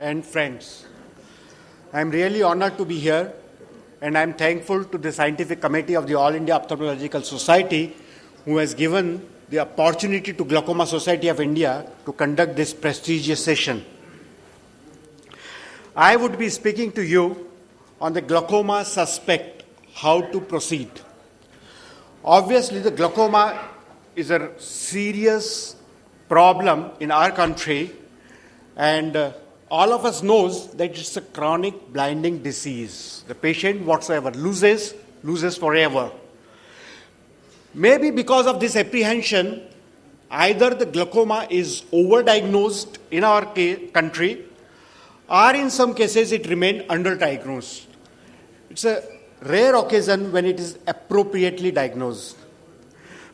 and friends. I'm really honored to be here, and I'm thankful to the Scientific Committee of the All India Ophthalmological Society who has given the opportunity to Glaucoma Society of India to conduct this prestigious session. I would be speaking to you on the glaucoma suspect, how to proceed. Obviously, the glaucoma is a serious problem in our country, and all of us knows that it's a chronic blinding disease. The patient whatsoever loses forever. Maybe because of this apprehension, either the glaucoma is overdiagnosed in our country, or in some cases it remains underdiagnosed. It's a rare occasion when it is appropriately diagnosed.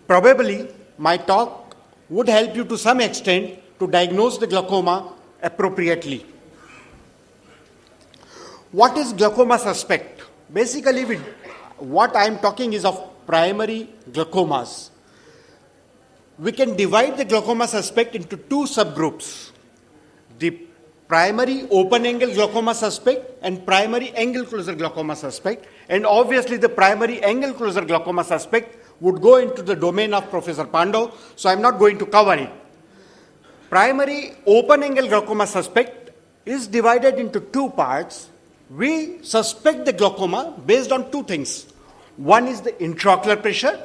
Probably my talk would help you to some extent to diagnose the glaucoma appropriately. What is glaucoma suspect? Basically, what I am talking is of primary glaucomas. We can divide the glaucoma suspect into two subgroups: the primary open-angle glaucoma suspect and primary angle-closure glaucoma suspect. And obviously, the primary angle-closure glaucoma suspect would go into the domain of Professor Pandau, so I'm not going to cover it. Primary open-angle glaucoma suspect is divided into two parts. We suspect the glaucoma based on two things. One is the intraocular pressure.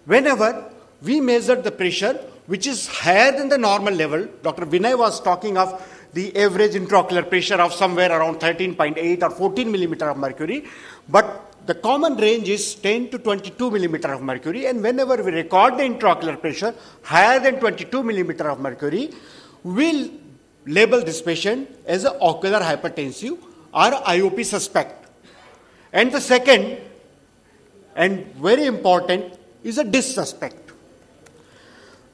Whenever we measure the pressure which is higher than the normal level, Dr. Vinay was talking of the average intraocular pressure of somewhere around 13.8 or 14 millimeter of mercury, but the common range is 10 to 22 millimeter of mercury, and whenever we record the intraocular pressure higher than 22 millimeter of mercury, we'll label this patient as an ocular hypertensive or IOP suspect. And the second, and very important, is a DIS suspect.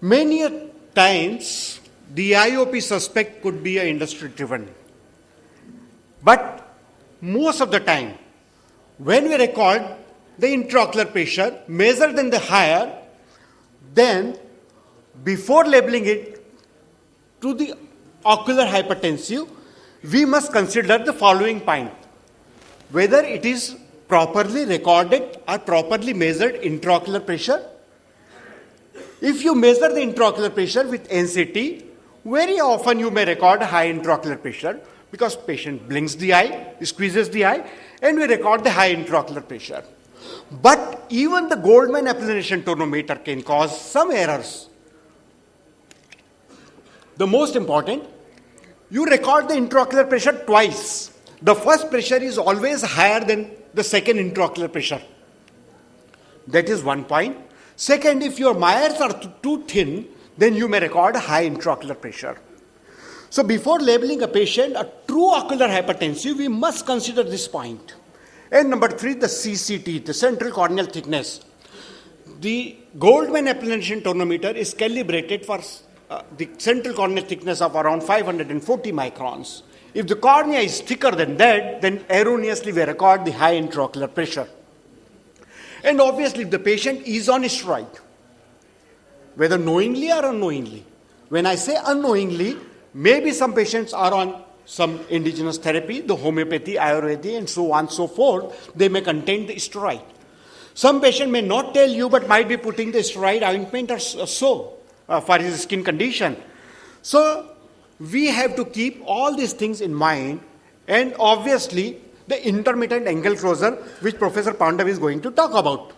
Many times, the IOP suspect could be industry driven. But most of the time, when we record the intraocular pressure measured than the higher, then before labeling it to the ocular hypertensive, we must consider the following point: whether it is properly recorded or properly measured intraocular pressure. If you measure the intraocular pressure with NCT, very often you may record high intraocular pressure because patient blinks the eye, squeezes the eye, and we record the high intraocular pressure. But even the Goldmann applanation tonometer can cause some errors. The most important, you record the intraocular pressure twice. The first pressure is always higher than the second intraocular pressure. That is one point. Second, if your Myers are too thin, then you may record high intraocular pressure. So before labeling a patient a true ocular hypertensive, we must consider this point. And number three, the CCT, the central corneal thickness. The Goldmann applanation tonometer is calibrated for the central corneal thickness of around 540 microns. If the cornea is thicker than that, then erroneously we record the high intraocular pressure. And obviously, if the patient is on steroid, whether knowingly or unknowingly, when I say unknowingly, maybe some patients are on some indigenous therapy, the homeopathy, Ayurveda, and so on and so forth, they may contain the steroid. Some patient may not tell you, but might be putting the steroid ointment or so for his skin condition. So we have to keep all these things in mind, and obviously the intermittent angle closure, which Professor Pandau is going to talk about.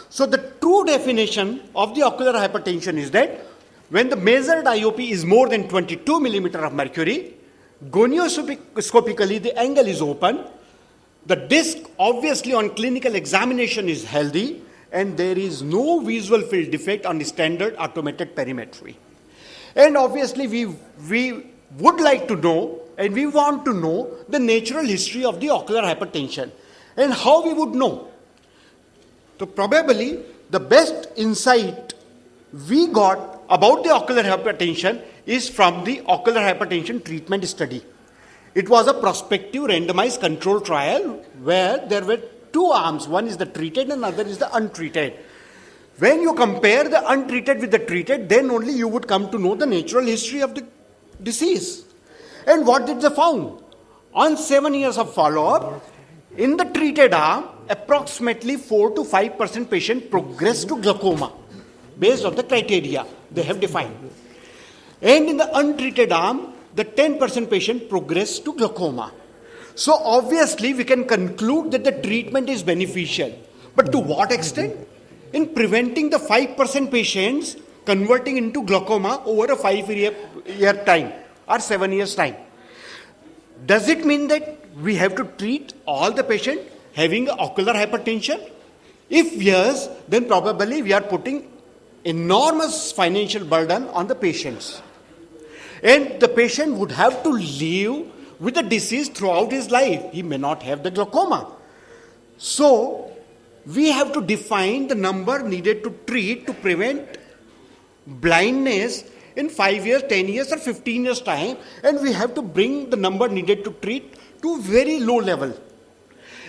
So the true definition of the ocular hypertension is that when the measured IOP is more than 22 millimeter of mercury, gonioscopically the angle is open, the disc obviously on clinical examination is healthy, and there is no visual field defect on the standard automated perimetry. And obviously we would like to know, and we want to know, the natural history of the ocular hypertension. And how we would know? So probably the best insight we got about the ocular hypertension is from the ocular hypertension treatment study. It was a prospective randomized control trial where there were two arms. One is the treated and another is the untreated. When you compare the untreated with the treated, then only you would come to know the natural history of the disease. And what did they found? On 7 years of follow-up, in the treated arm, approximately 4 to 5% patient progressed to glaucoma based on the criteria they have defined. And in the untreated arm, the 10% patient progressed to glaucoma. So obviously we can conclude that the treatment is beneficial. But to what extent? In preventing the 5% patients converting into glaucoma over a 5-year time or 7 years time. Does it mean that we have to treat all the patients having ocular hypertension? If yes, then probably we are putting enormous financial burden on the patients. And the patient would have to live with the disease throughout his life. He may not have the glaucoma. So, we have to define the number needed to treat to prevent blindness in 5 years, 10 years or 15 years time, and we have to bring the number needed to treat to very low level.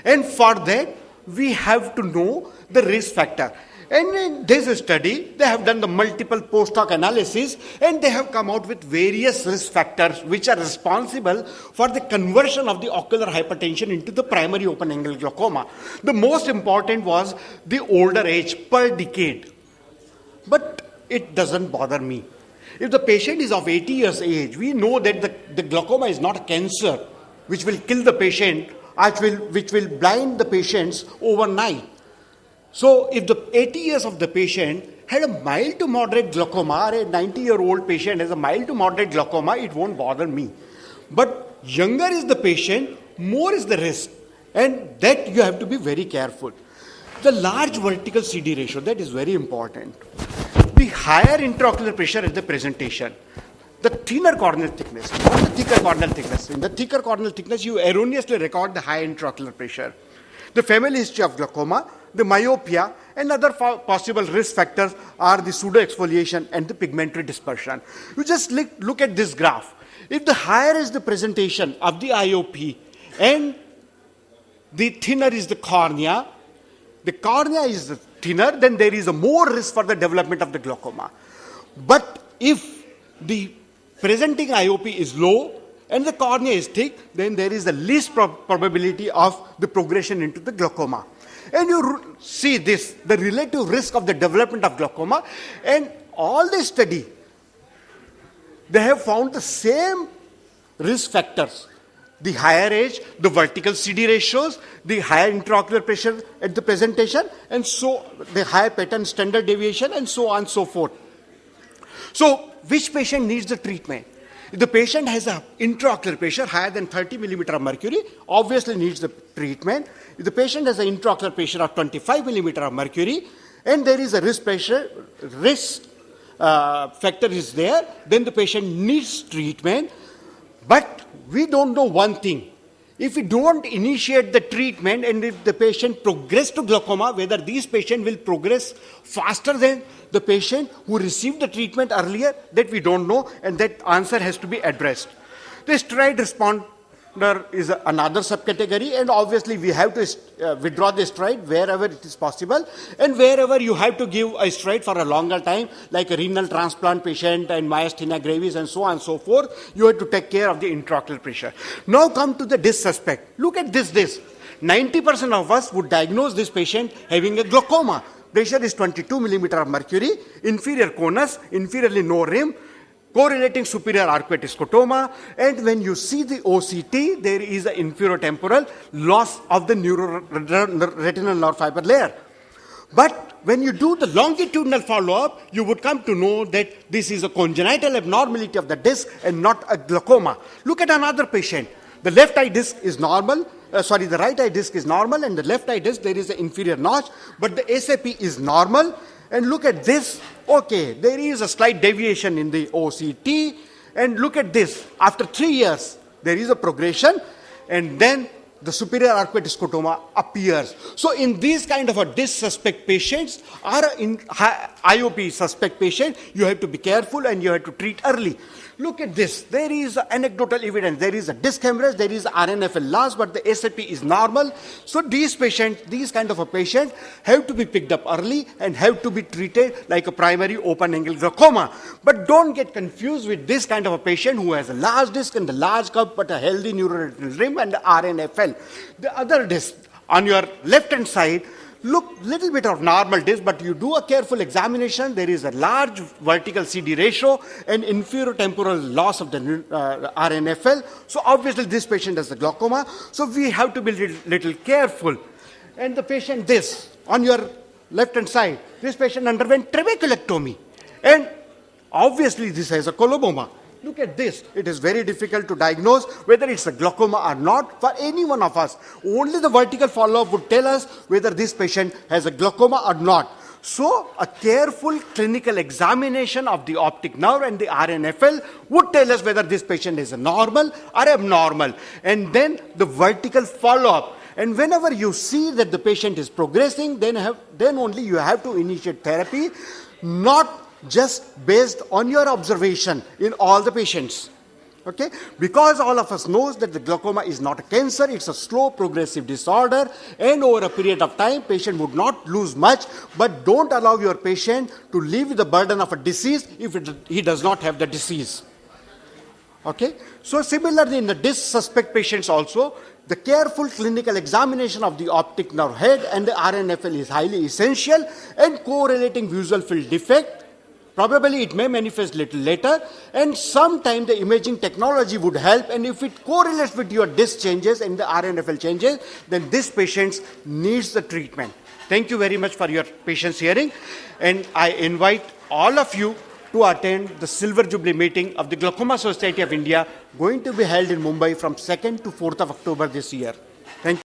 And for that, we have to know the risk factor. And in this study, they have done the multiple post-hoc analysis and they have come out with various risk factors which are responsible for the conversion of the ocular hypertension into the primary open-angle glaucoma. The most important was the older age per decade. But it doesn't bother me. If the patient is of 80 years age, we know that the glaucoma is not a cancer which will kill the patient, which will blind the patients overnight. So if the 80 years of the patient had a mild to moderate glaucoma, or a 90-year-old patient has a mild to moderate glaucoma, it won't bother me. But younger is the patient, more is the risk. And that you have to be very careful. The large vertical CD ratio, that is very important. The higher intraocular pressure at the presentation, the thinner corneal thickness, not the thicker corneal thickness. In the thicker corneal thickness, you erroneously record the high intraocular pressure. The family history of glaucoma, the myopia, and other possible risk factors are the pseudoexfoliation and the pigmentary dispersion. You just look at this graph. If the higher is the presentation of the IOP and the thinner is the cornea is thinner, then there is a more risk for the development of the glaucoma. But if the presenting IOP is low and the cornea is thick, then there is the least probability of the progression into the glaucoma. And you see this, the relative risk of the development of glaucoma, and all the study, they have found the same risk factors. The higher age, the vertical CD ratios, the higher intraocular pressure at the presentation, and so the higher pattern standard deviation, and so on and so forth. So, which patient needs the treatment? If the patient has an intraocular pressure higher than 30 millimeter of mercury, obviously needs the treatment. If the patient has an intraocular pressure of 25 millimeter of mercury, and there is a risk factor is there, then the patient needs treatment. But we don't know one thing. If we don't initiate the treatment and if the patient progresses to glaucoma, whether these patients will progress faster than the patient who received the treatment earlier, that we don't know, and that answer has to be addressed. The steroid responder is another subcategory, and obviously we have to withdraw the steroid wherever it is possible, and wherever you have to give a steroid for a longer time, like a renal transplant patient and myasthenia gravis and so on and so forth, you have to take care of the intraocular pressure. Now come to the disc suspect. Look at this disc. 90% of us would diagnose this patient having a glaucoma. Pressure is 22 millimeter of mercury, inferior conus, inferiorly no rim, correlating superior arcuate scotoma, and when you see the OCT, there is an inferotemporal loss of the retinal nerve fiber layer. But when you do the longitudinal follow-up, you would come to know that this is a congenital abnormality of the disc and not a glaucoma. Look at another patient. The left eye disc is normal, the right eye disc is normal, and the left eye disc, there is an inferior notch, but the SAP is normal. And look at this. Okay, there is a slight deviation in the OCT. And look at this. After 3 years, there is a progression. And then the superior arcuate scotoma appears. So in these kind of a disc suspect patients or in IOP suspect patient, you have to be careful and you have to treat early. Look at this. There is anecdotal evidence. There is a disc hemorrhage, there is RNFL loss, but the SAP is normal. So these patients, these kind of a patient, have to be picked up early and have to be treated like a primary open-angle glaucoma. But don't get confused with this kind of a patient who has a large disc and the large cup, but a healthy neuroretinal rim and the RNFL. The other disc on your left-hand side, look little bit of normal disc, but you do a careful examination, there is a large vertical CD ratio and inferior temporal loss of the RNFL. So obviously this patient has a glaucoma. So we have to be little careful. And the patient, this, on your left-hand side, this patient underwent trabeculectomy. And obviously this has a coloboma. Look at this. It is very difficult to diagnose whether it's a glaucoma or not for any one of us. Only the vertical follow-up would tell us whether this patient has a glaucoma or not. So a careful clinical examination of the optic nerve and the RNFL would tell us whether this patient is a normal or abnormal. And then the vertical follow-up. And whenever you see that the patient is progressing, then only you have to initiate therapy, not just based on your observation in all the patients. Okay? Because all of us knows that the glaucoma is not a cancer, it's a slow progressive disorder, and over a period of time, patient would not lose much, but don't allow your patient to live with the burden of a disease if he does not have the disease. Okay? So similarly in the disc suspect patients also, the careful clinical examination of the optic nerve head and the RNFL is highly essential, and correlating visual field defect. Probably it may manifest little later, and sometime the imaging technology would help, and if it correlates with your disc changes and the RNFL changes, then this patient needs the treatment. Thank you very much for your patience hearing, and I invite all of you to attend the Silver Jubilee meeting of the Glaucoma Society of India, going to be held in Mumbai from 2nd to 4th of October this year. Thank you.